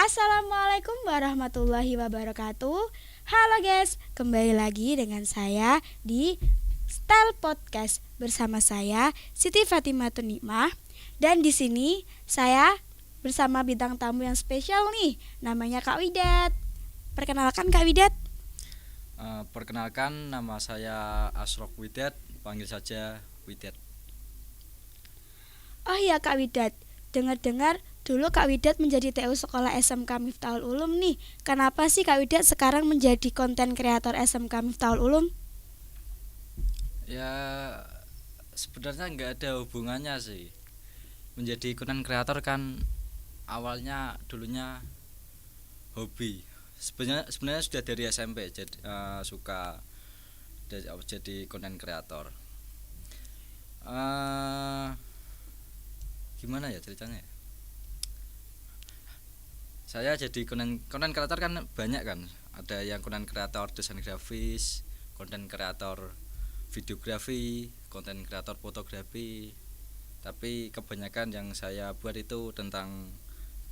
Assalamualaikum warahmatullahi wabarakatuh. Halo guys, kembali lagi dengan saya di Style Podcast bersama saya Siti Fatimatun Nikmah. Dan di sini saya bersama bintang tamu yang spesial nih, namanya Kak Widat. Perkenalkan Kak Widat. Perkenalkan, nama saya Asrok Widat, panggil saja Widat. Oh iya Kak Widat, dengar-dengar dulu Kak Widat menjadi TU Sekolah SMK Miftahul Ulum nih. Kenapa sih Kak Widat sekarang menjadi konten kreator SMK Miftahul Ulum? Ya, sebenarnya nggak ada hubungannya sih. Menjadi konten kreator kan awalnya dulunya hobi. Sebenarnya sudah dari SMP jadi suka jadi konten kreator. Eh, Gimana ya ceritanya? Saya jadi konten kreator kan banyak kan. Ada yang konten kreator desain grafis, konten kreator videografi, konten kreator fotografi. Tapi kebanyakan yang saya buat itu tentang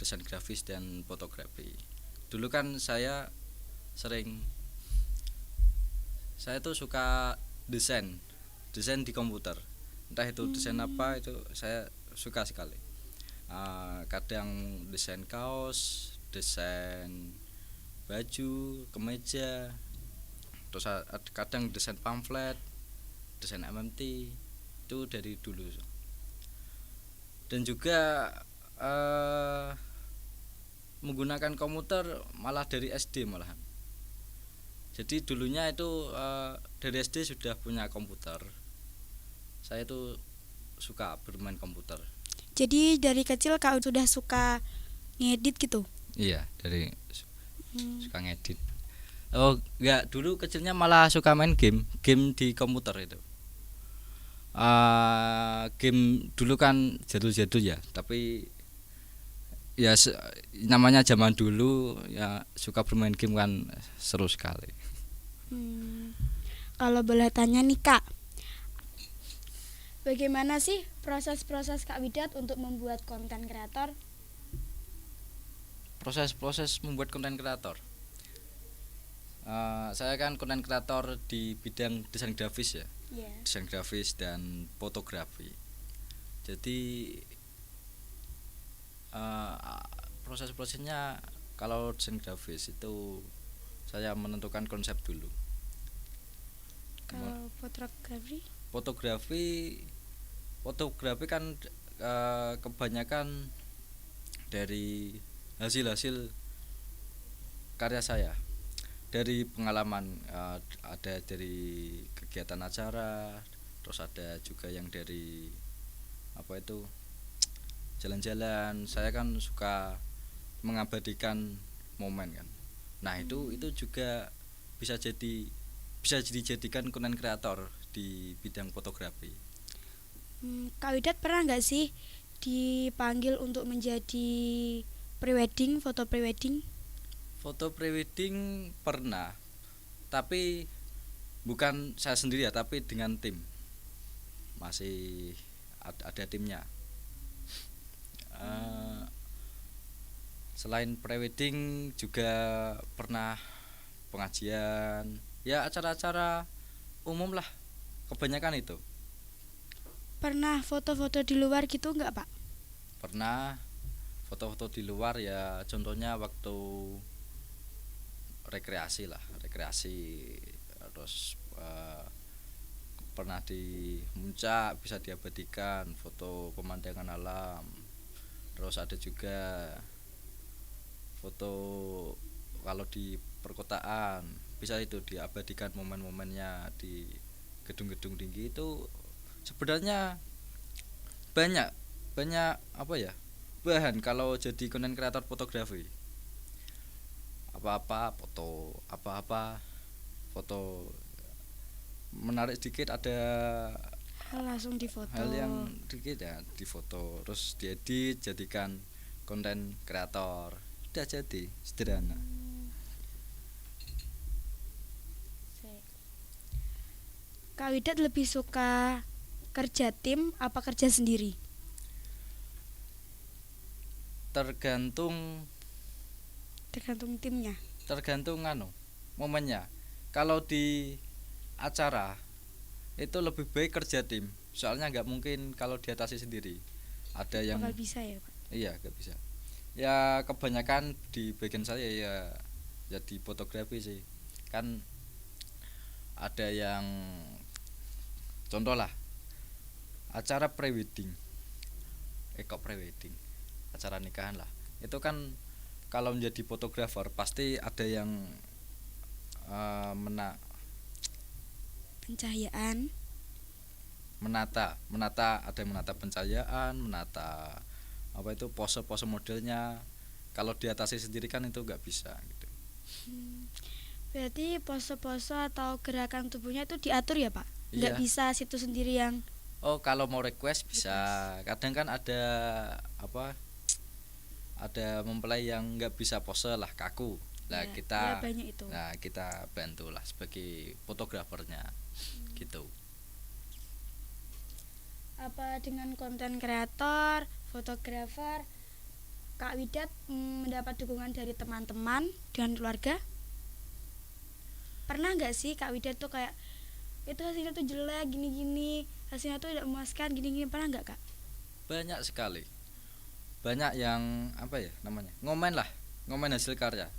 desain grafis dan fotografi. Dulu kan sering saya tuh suka desain di komputer. Entah itu desain apa, itu saya suka sekali. Kadang desain kaos, desain baju, kemeja, terus kadang desain pamflet, desain MMT, itu dari dulu. Dan juga menggunakan komputer malah dari SD malahan. Jadi dulunya itu dari SD sudah punya komputer. Saya itu suka bermain komputer. Jadi dari kecil Kak sudah suka ngedit gitu? Iya, dari suka ngedit. Oh, enggak, dulu kecilnya malah suka main game di komputer itu. Game dulu kan jadul-jadul ya, tapi ya namanya zaman dulu ya, suka bermain game kan seru sekali. Kalau boleh tanya nih Kak, bagaimana sih proses-proses Kak Widat untuk membuat konten kreator? Proses membuat konten kreator, saya kan konten kreator di bidang desain grafis ya, desain grafis dan fotografi. Jadi proses-prosesnya, kalau desain grafis itu saya menentukan konsep dulu. Kalau fotografi? Fotografi kan kebanyakan dari hasil karya saya, dari pengalaman, ada dari kegiatan acara, terus ada juga yang dari apa itu, jalan-jalan. Saya kan suka mengabadikan momen kan. Nah, itu juga bisa dijadikan konten kreator di bidang fotografi. Kak Widat pernah nggak sih dipanggil untuk menjadi prewedding, foto prewedding? Foto prewedding pernah, tapi bukan saya sendiri ya, tapi dengan tim. Masih ada timnya. Selain prewedding juga pernah pengajian, ya acara-acara umum lah, kebanyakan itu. Pernah foto-foto di luar gitu nggak Pak? Pernah foto-foto di luar ya, contohnya waktu rekreasi, terus pernah di puncak, bisa diabadikan foto pemandangan alam. Terus ada juga foto kalau di perkotaan, bisa itu diabadikan momen-momennya di gedung-gedung tinggi. Itu sebenarnya banyak apa ya, bahan kalau jadi konten kreator fotografi. Apa-apa foto menarik dikit, ada Langsung difoto. hal yang dikit ya difoto, terus diedit jadikan konten kreator. Udah jadi sederhana. Kak Widat lebih suka kerja tim apa kerja sendiri? Tergantung tergantung timnya? Tergantung momennya. Kalau di acara itu lebih baik kerja tim, soalnya nggak mungkin kalau diatasi sendiri. Ada yang Bakal bisa ya Pak? iya nggak bisa. Ya kebanyakan di bagian saya ya jadi fotografi sih. Kan ada yang contoh lah acara prewedding, kok prewedding, acara nikahan lah. Itu kan kalau menjadi fotografer pasti ada yang mena Pencahayaan. menata ada yang menata pencahayaan, menata apa itu pose-pose modelnya. Kalau diatasi sendiri kan itu nggak bisa gitu. Berarti pose-pose atau gerakan tubuhnya itu diatur ya Pak? Nggak Iya. bisa situ sendiri yang Oh kalau mau request bisa. Kadang kan ada apa, ada mempelai yang nggak bisa pose lah, kaku lah, ya, kita ya banyak itu. nah kita bantulah sebagai fotografernya gitu. Apa dengan konten kreator, fotografer, Kak Widat mendapat dukungan dari teman-teman dan keluarga? Pernah nggak sih Kak Widat tuh kayak itu hasilnya tuh jelek gini-gini, hasilnya tuh tidak memuaskan gini-gini, pernah nggak Kak? Banyak sekali, banyak yang apa ya namanya, ngomen hasil karya,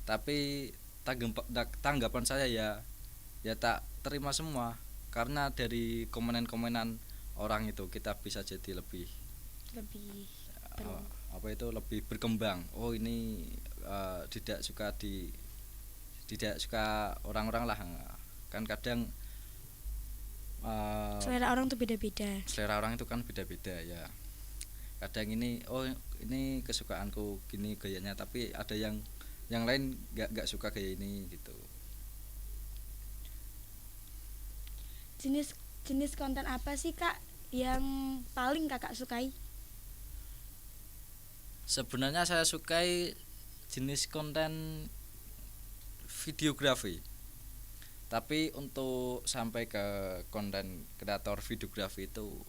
tapi tanggapan saya ya tak terima semua, karena dari komenan-komenan orang itu kita bisa jadi lebih Lebih eh, apa itu lebih berkembang. Oh ini tidak suka orang-orang lah, kan kadang selera orang tuh beda-beda. selera orang itu kan beda-beda ya. Kadang ini oh ini kesukaanku gini gayanya, tapi ada yang lain nggak suka gaya ini gitu. Jenis konten apa sih Kak yang paling Kakak sukai? Sebenarnya saya sukai jenis konten videografi, tapi untuk sampai ke konten kreator videografi itu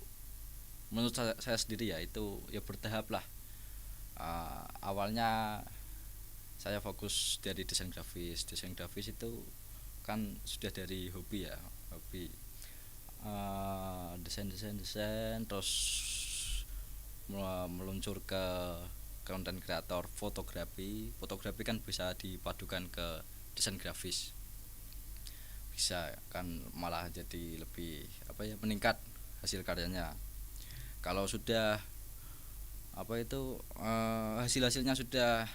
menurut saya sendiri ya itu ya bertahap lah. Awalnya saya fokus dari desain grafis itu kan sudah dari hobi ya, hobi desain terus meluncur ke konten kreator fotografi kan bisa dipadukan ke desain grafis, bisa kan malah jadi lebih apa ya, meningkat hasil karyanya. Kalau sudah apa itu hasilnya sudah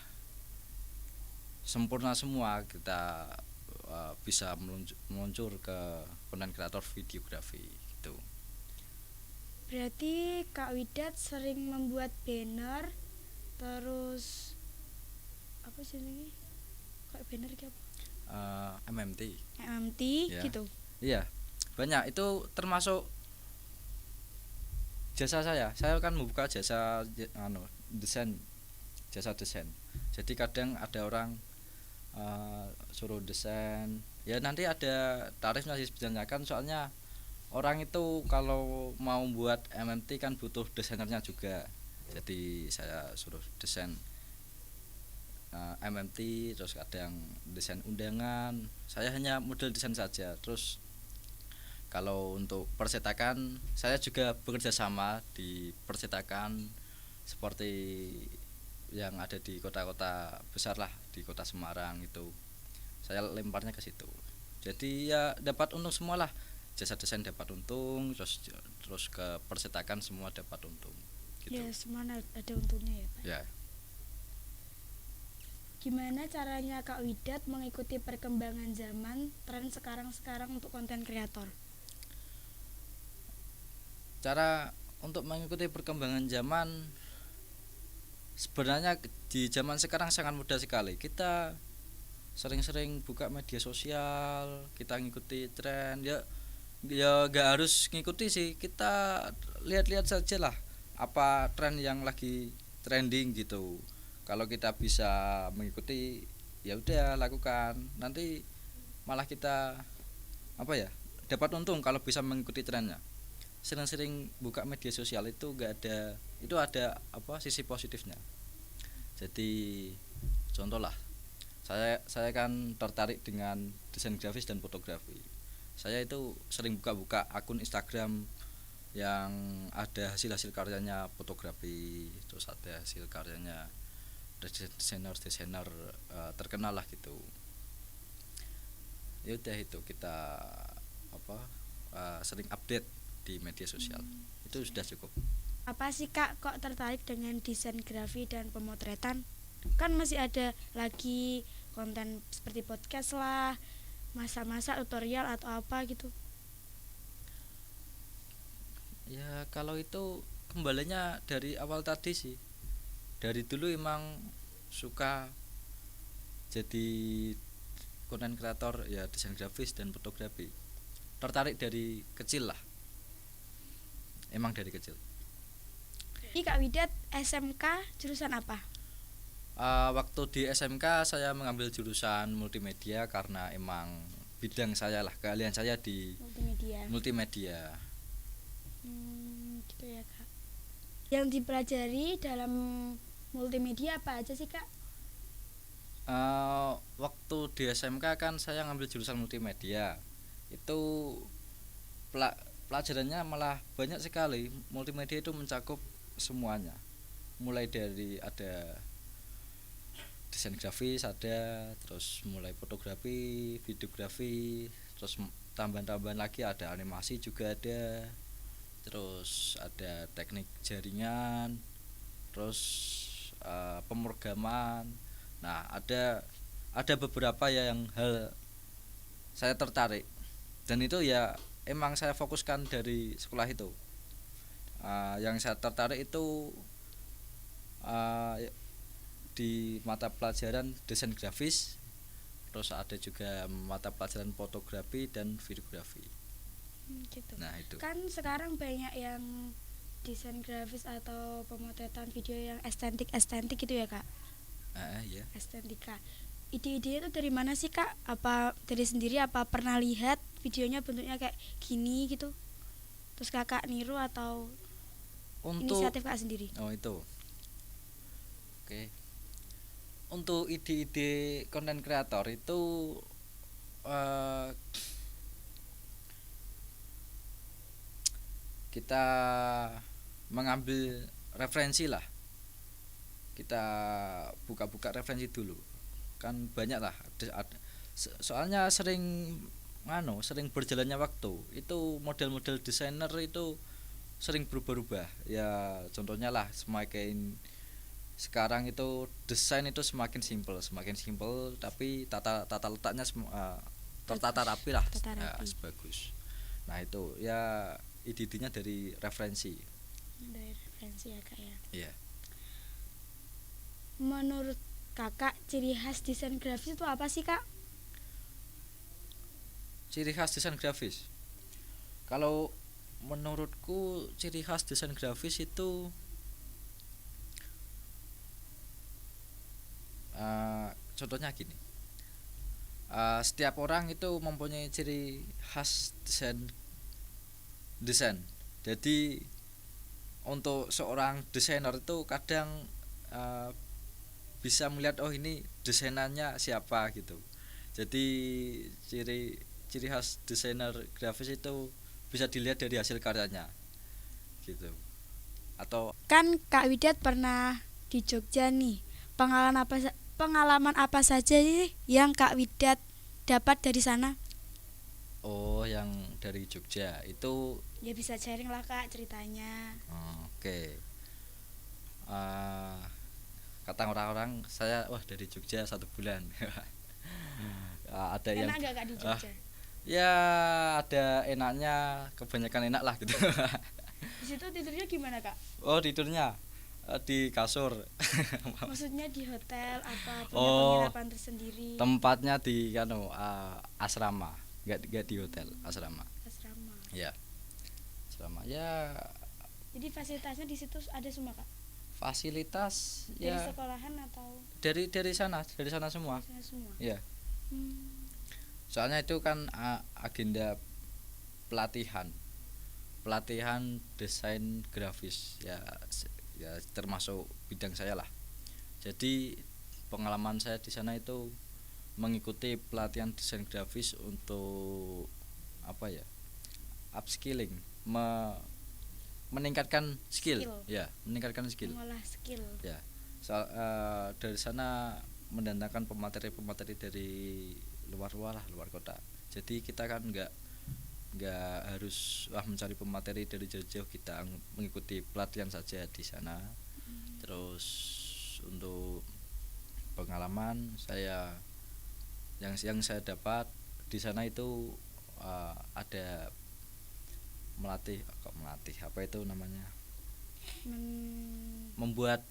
sempurna semua, kita bisa meluncur ke konten kreator videografi gitu. Berarti Kak Widat sering membuat banner, terus apa sih ini? Kayak banner kayak apa? MMT MMT ya. gitu. Iya banyak, itu termasuk jasa saya kan membuka desain, jasa desain. Jadi kadang ada orang suruh desain ya, nanti ada tarifnya sih sebenarnya kan, soalnya orang itu kalau mau buat MMT kan butuh desainernya juga. Jadi saya suruh desain MMT, terus kadang desain undangan, saya hanya model desain saja. Terus kalau untuk percetakan saya juga bekerja sama di percetakan seperti yang ada di kota-kota besar lah, di kota Semarang itu saya lemparnya ke situ. Jadi ya dapat untung semua lah, jasa desain dapat untung, terus ke percetakan semua dapat untung gitu. Ya semua ada untungnya ya Pak. Ya Gimana caranya Kak Widat mengikuti perkembangan zaman, tren sekarang untuk konten kreator? cara untuk mengikuti perkembangan zaman sebenarnya di zaman sekarang sangat mudah sekali. Kita sering-sering buka media sosial, kita ngikuti tren ya gak harus ngikuti sih, kita lihat-lihat saja lah apa tren yang lagi trending gitu. Kalau kita bisa mengikuti ya udah lakukan, nanti malah kita apa ya, dapat untung kalau bisa mengikuti trennya. Sering-sering buka media sosial itu ada apa sisi positifnya. Jadi contoh lah, saya kan tertarik dengan desain grafis dan fotografi. Saya itu sering buka-buka akun Instagram yang ada hasil-hasil karyanya fotografi, terus ada hasil karyanya desainer terkenal lah gitu. Ya udah, itu kita sering update di media sosial. Itu sudah cukup. Apa sih Kak kok tertarik dengan desain grafis dan pemotretan? Kan masih ada lagi konten seperti podcast lah, masa-masa tutorial atau apa gitu. Ya kalau itu kembalinya dari awal tadi sih. Dari dulu emang suka jadi konten kreator ya, desain grafis dan fotografi. Tertarik dari kecil lah. Emang dari kecil. Ini Kak Widat SMK jurusan apa? Waktu di SMK saya mengambil jurusan multimedia karena emang bidang saya lah, keahlian saya di multimedia. Gitu ya Kak. Yang dipelajari dalam multimedia apa aja sih Kak? Waktu di SMK kan saya ngambil jurusan multimedia. Itu pelajarannya malah banyak sekali. Multimedia itu mencakup semuanya. Mulai dari ada desain grafis, ada terus mulai fotografi, videografi, terus tambahan-tambahan lagi ada animasi juga ada, terus ada teknik jaringan, terus pemrograman. Nah, ada beberapa yang hal saya tertarik, dan itu ya emang saya fokuskan dari sekolah itu. Yang saya tertarik itu di mata pelajaran desain grafis, terus ada juga mata pelajaran fotografi dan videografi. Gitu. Nah itu Kan sekarang banyak yang desain grafis atau pemotretan video yang estetik gitu ya Kak? ya. Estetika. Ide-ide itu dari mana sih Kak? Apa dari sendiri, apa pernah lihat videonya bentuknya kayak gini gitu? Terus Kakak niru atau Untuk inisiatif Kak sendiri? itu oke. Untuk ide-ide konten kreator itu kita mengambil referensi lah, kita buka-buka referensi dulu, kan banyak lah soalnya sering berjalannya waktu itu model-model desainer itu sering berubah-ubah ya. Contohnya lah, semakin sekarang itu desain itu semakin simpel, tapi tata letaknya tertata rapi lah, ya, bagus. Nah itu ya ide-idenya dari referensi. Dari referensi ya Kak ya. Iya. Menurut Kakak ciri khas desain grafis itu apa sih Kak? Ciri khas desain grafis, kalau menurutku ciri khas desain grafis itu contohnya gini, setiap orang itu mempunyai ciri khas desain. Jadi untuk seorang desainer itu kadang bisa melihat oh ini desainannya siapa gitu. Jadi ciri khas desainer grafis itu bisa dilihat dari hasil karyanya gitu. Atau Kan Kak Widat pernah di Jogja nih. Pengalaman apa saja sih yang Kak Widat dapat dari sana? Oh, yang dari Jogja itu Ya bisa sharing lah Kak ceritanya. Oke. Kata orang-orang saya dari Jogja 1 bulan. Ada yang Enak gak Kak di Jogja? Ya ada enaknya, kebanyakan enak lah gitu. Di situ tidurnya gimana Kak? Oh, tidurnya di kasur. Maksudnya di hotel apa punya Oh, penginapan tersendiri? tempatnya di asrama, nggak di hotel, asrama. Asrama. Ya, asrama ya. Jadi fasilitasnya di situ ada semua Kak? Fasilitas Dari ya sekolahan atau dari sana semua. dari sana semua? Ya, soalnya itu kan agenda pelatihan desain grafis ya termasuk bidang saya lah. Jadi pengalaman saya di sana itu mengikuti pelatihan desain grafis untuk apa ya, upskilling, meningkatkan skill. Ya, meningkatkan skill mengolah skill. ya. Dari sana mendatangkan pemateri dari luar kota. Jadi kita kan nggak harus mencari pemateri dari jauh-jauh, kita mengikuti pelatihan saja di sana. Terus untuk pengalaman saya yang saya dapat di sana itu ada melatih apa itu namanya, membuat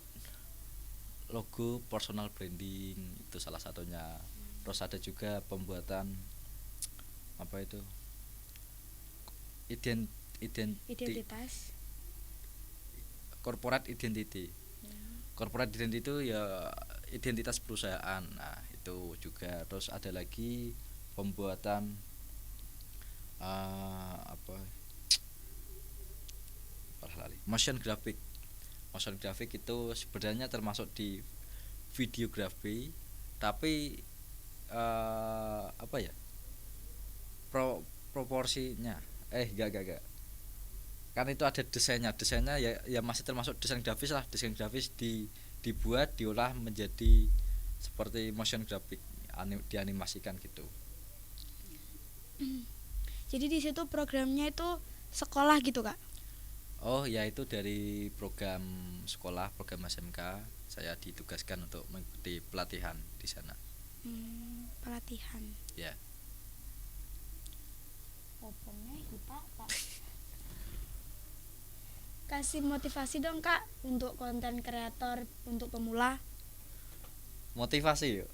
logo personal branding, itu salah satunya. Terus ada juga pembuatan apa itu, Identitas. corporate identity. Corporate identity itu ya identitas perusahaan. Nah, itu juga. Terus ada lagi pembuatan motion graphic. Motion graphic itu sebenarnya termasuk di videografi, tapi apa ya, proporsinya enggak kan itu ada desainnya ya masih termasuk desain grafis lah. Desain grafis dibuat, diolah menjadi seperti motion graphic, dianimasikan gitu. Jadi di situ programnya itu sekolah gitu, Kak? Oh ya, itu dari program sekolah, program SMK. Saya ditugaskan untuk mengikuti pelatihan di sana. Pelatihan. Ya. Pokoknya kita, Kak. Kasih motivasi dong, Kak, untuk konten kreator untuk pemula. Motivasi yuk.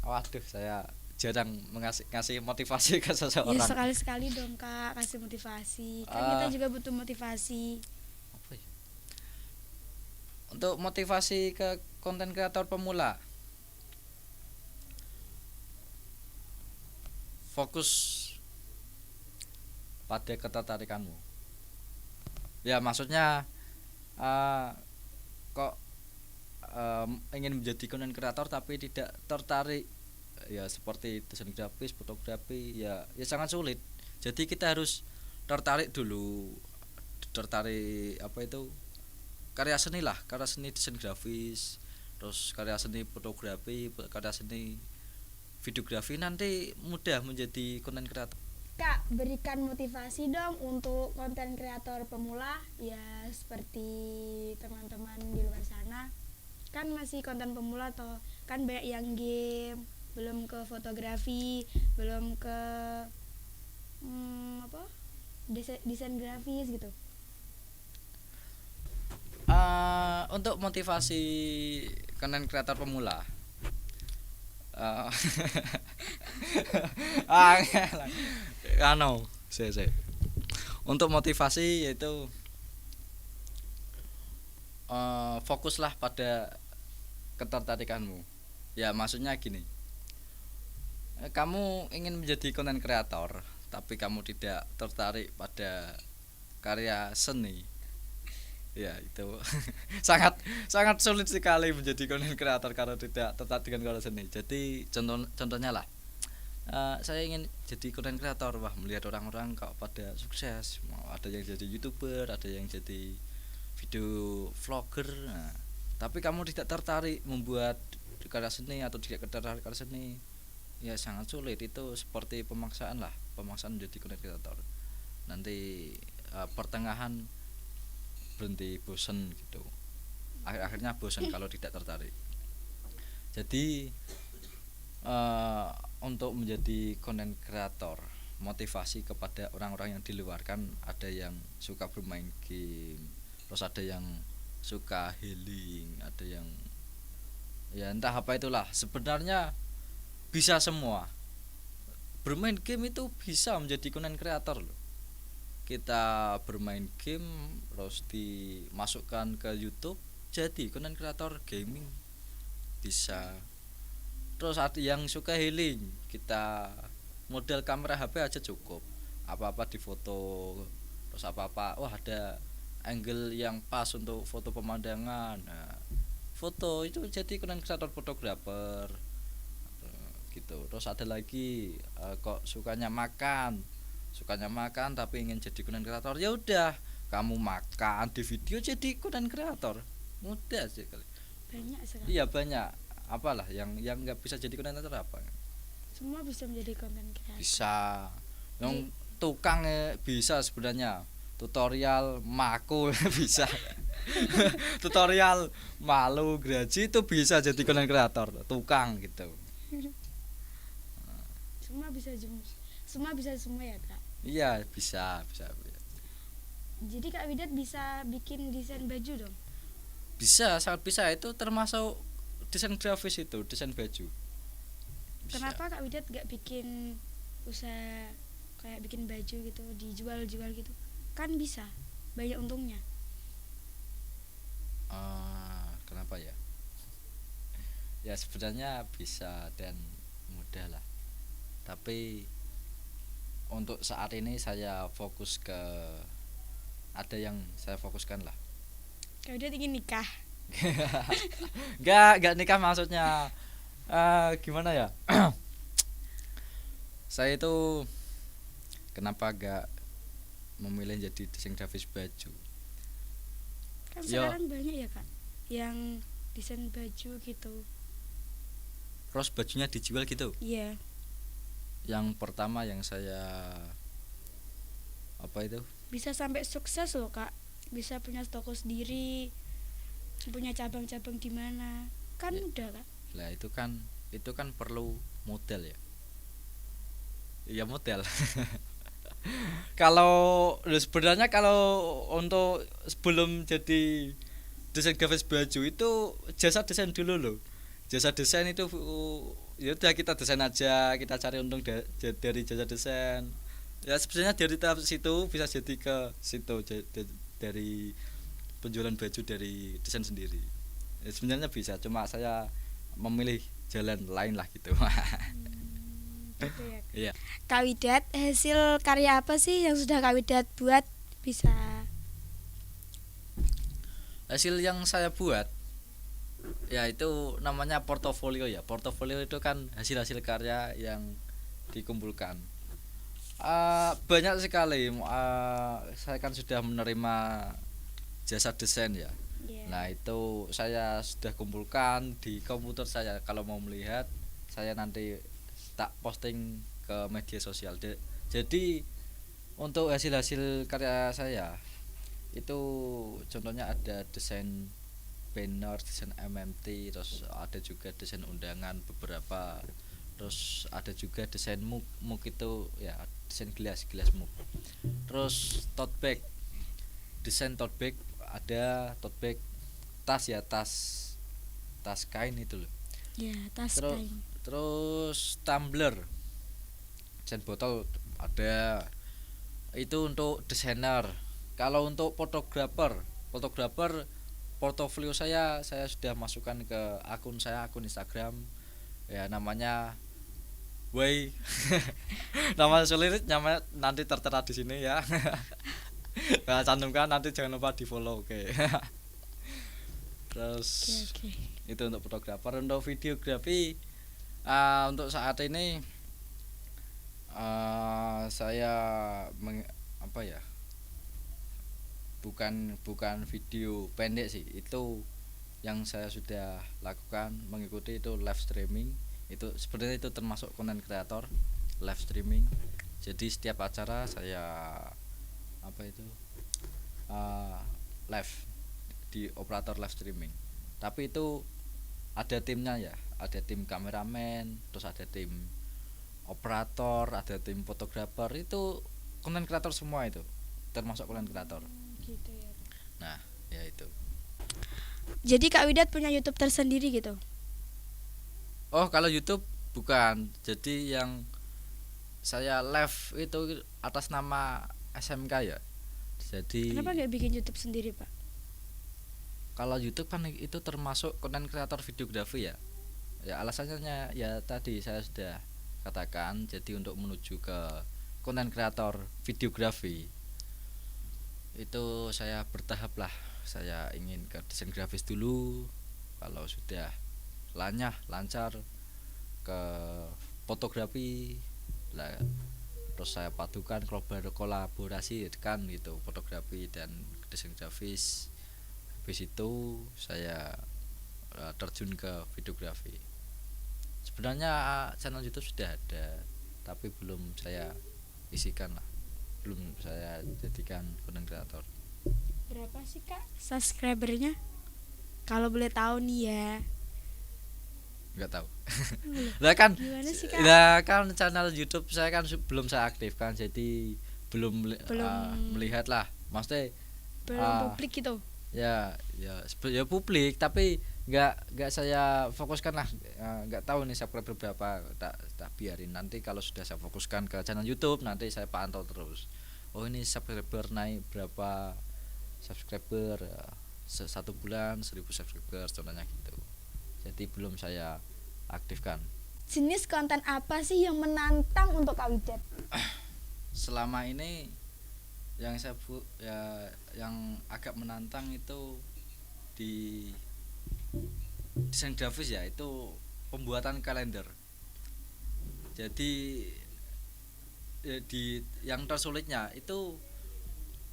Waduh, saya jarang ngasih motivasi ke seseorang. Ya sekali-sekali dong, Kak, kasih motivasi. Kan kita juga butuh motivasi. Apa ya? Untuk motivasi ke konten kreator pemula, fokus pada ketertarikanmu. Ya maksudnya kok ingin menjadi konten kreator tapi tidak tertarik, ya seperti desain grafis, fotografi, ya sangat sulit. Jadi kita harus tertarik dulu, apa itu, karya seni desain grafis, terus karya seni fotografi, karya seni videografi, nanti mudah menjadi konten kreator. Kak, berikan motivasi dong untuk konten kreator pemula, ya seperti teman-teman di luar sana. Kan masih konten pemula toh, kan banyak yang game, belum ke fotografi, belum ke desain grafis gitu. Untuk motivasi konten kreator pemula, untuk motivasi yaitu fokuslah pada ketertarikanmu. Ya maksudnya gini, kamu ingin menjadi konten kreator tapi kamu tidak tertarik pada karya seni, ya itu sangat sulit sekali menjadi konten kreator kalau tidak tertarik dengan karya seni. Jadi contohnya lah, saya ingin jadi konten kreator, wah melihat orang-orang kok pada sukses, ada yang jadi YouTuber, ada yang jadi video vlogger, tapi kamu tidak tertarik membuat karya seni atau tidak tertarik karya seni, ya sangat sulit. Itu seperti pemaksaan menjadi konten kreator. Nanti pertengahan berhenti, bosan gitu, akhirnya bosan kalau tidak tertarik. Jadi untuk menjadi konten kreator, motivasi kepada orang-orang yang di luar, kan ada yang suka bermain game, terus ada yang suka healing, ada yang ya entah apa itulah. Sebenarnya bisa semua. Bermain game itu bisa menjadi konten kreator loh. Kita bermain game terus dimasukkan ke YouTube, jadi konten kreator gaming bisa. Terus ada yang suka healing, kita model kamera HP aja cukup, apa-apa difoto, terus apa-apa, wah ada angle yang pas untuk foto pemandangan, nah foto itu jadi konten kreator fotografer gitu. Terus ada lagi kok sukanya makan tapi ingin jadi konten kreator, ya udah kamu makan di video jadi konten kreator, mudah sih kali. Banyak sekali. Iya banyak. Apalah yang nggak bisa jadi konten kreator apa? Semua bisa menjadi konten kreator. Bisa. Yang tukang bisa sebenarnya. Tutorial maku bisa. Tutorial malu graji itu bisa jadi konten kreator, tukang gitu. Semua bisa semua ya Kak. Iya bisa. Jadi Kak Widat bisa bikin desain baju dong. Bisa, sangat bisa. Itu termasuk desain grafis, itu desain baju. Bisa. Kenapa Kak Widat gak bikin usaha kayak bikin baju gitu, dijual-jual gitu? Kan bisa, banyak untungnya. Kenapa ya? Ya sebenarnya bisa dan mudah lah. Tapi untuk saat ini saya fokus ke ada yang saya fokuskan lah. Kak Widat ingin nikah. Enggak nikah maksudnya. Gimana ya? Saya itu kenapa gak memilih jadi desain grafis baju? Kan Yo. sekarang banyak ya Kak yang desain baju gitu. Terus bajunya dijual gitu. Iya. Yang pertama yang saya apa itu? Bisa sampai sukses loh Kak. Bisa punya toko sendiri, punya cabang-cabang di mana. Kan Ya. udah Kak. Lah itu kan perlu modal ya. Iya modal. Sebenarnya kalau untuk sebelum jadi desain grafis baju itu jasa desain dulu loh. Jasa desain itu ya udah kita desain aja, kita cari untung dari jasa desain. Ya sebenarnya dari tahap situ bisa jadi ke situ dari penjualan baju dari desain sendiri. Ya, sebenarnya bisa, cuma saya memilih jalan lain lah gitu. Gitu ya Kak. Iya. Kak Widat, hasil karya apa sih yang sudah Kak Widat buat? Bisa. Hasil yang saya buat ya itu namanya portofolio ya. Portofolio itu kan hasil-hasil karya yang dikumpulkan. Banyak sekali. Saya kan sudah menerima jasa desain ya. Yeah. Nah itu saya sudah kumpulkan di komputer saya. Kalau mau melihat, saya nanti tak posting ke media sosial. Jadi untuk hasil-hasil karya saya itu contohnya ada desain banner, desain MMT, terus ada juga desain undangan beberapa, terus ada juga desain mug itu ya, desain gelas mug, terus tote bag, desain tote bag, ada tote bag tas ya, tas kain itu loh. Ya, tas kain. Terus tumbler, desain botol ada, itu untuk desainer. Kalau untuk fotografer portofolio saya sudah masukkan ke akun Instagram ya, namanya Way. Nama sulit, nama nanti tertera di sini ya. Nah, cantumkan, nanti jangan lupa di follow, oke. Terus Okay. itu untuk fotografer. Untuk videografi untuk saat ini saya bukan video pendek sih, itu yang saya sudah lakukan, mengikuti itu live streaming. Itu sebenarnya itu termasuk konten kreator, live streaming. Jadi setiap acara saya live di operator live streaming. Tapi itu ada timnya ya, ada tim kameramen, terus ada tim operator, ada tim fotografer. Itu konten kreator semua, itu termasuk konten kreator. Gitu ya. Nah, ya itu. Jadi Kak Widat punya YouTube tersendiri gitu? Oh, kalau YouTube bukan. Jadi yang saya live itu atas nama SMK ya. Jadi Kenapa nggak bikin YouTube sendiri Pak? kalau YouTube kan itu termasuk konten kreator videografi ya. Ya alasannya ya tadi saya sudah katakan, jadi untuk menuju ke konten kreator videografi itu saya bertahap lah. Saya ingin ke desain grafis dulu, Kalau sudah lancar ke fotografi lah, terus saya padukan kolaborasi kan gitu, fotografi dan desain grafis. Habis itu saya terjun ke videografi. Sebenarnya channel YouTube sudah ada, tapi belum saya isikan lah, belum saya jadikan content creator. Berapa sih Kak subscribernya? Kalau boleh tahu nih ya. Nggak tahu. Lah kan, Gimana sih, Kak? lah kan channel YouTube saya kan belum saya aktifkan, jadi belum melihat lah. Maksudnya Belum publik gitu. ya publik, tapi nggak saya fokuskan lah. Nggak tahu nih subscriber berapa, tak biarin nanti kalau sudah saya fokuskan ke channel YouTube, nanti saya pantau terus. Oh ini subscriber naik berapa subscriber, satu bulan 1000 subscriber contohnya gitu. Jadi belum saya aktifkan. Jenis konten apa sih yang menantang untuk Kak Widat? Selama ini yang yang agak menantang itu di desain grafis ya, itu pembuatan kalender. Jadi di yang tersulitnya itu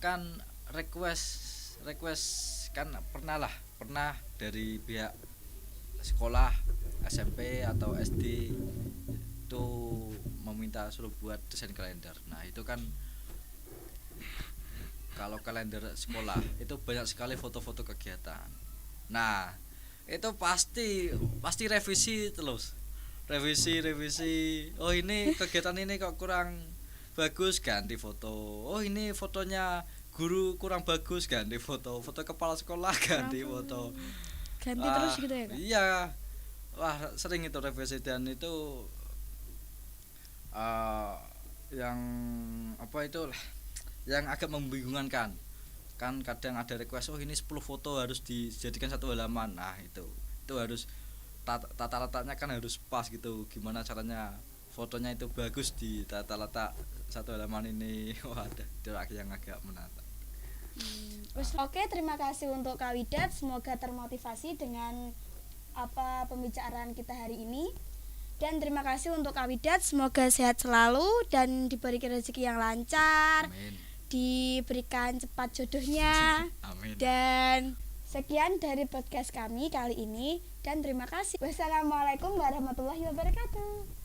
kan request kan pernah dari pihak sekolah SMP atau SD itu meminta suruh buat desain kalender. Nah itu kan kalau kalender sekolah itu banyak sekali foto-foto kegiatan. Nah itu pasti revisi terus, revisi. Oh ini kegiatan ini kok kurang bagus, ganti foto. Oh ini fotonya guru kurang bagus, ganti foto kepala sekolah, ganti foto. Ganti terus gitu ya Kak? Iya, wah sering itu revisi, dan itu yang apa itu yang agak membingungkan kan kadang ada request, oh ini 10 foto harus dijadikan satu halaman. Nah itu harus tata letaknya kan harus pas gitu, gimana caranya fotonya itu bagus di tata letak satu halaman ini. Wah itu yang agak menantang. Oke, terima kasih untuk Kak Widat. Semoga termotivasi dengan apa pembicaraan kita hari ini. Dan terima kasih untuk Kak Widat. Semoga sehat selalu dan diberikan rezeki yang lancar. Amin. Diberikan cepat jodohnya. Amin. Dan sekian dari podcast kami kali ini. Dan terima kasih. Wassalamualaikum warahmatullahi wabarakatuh.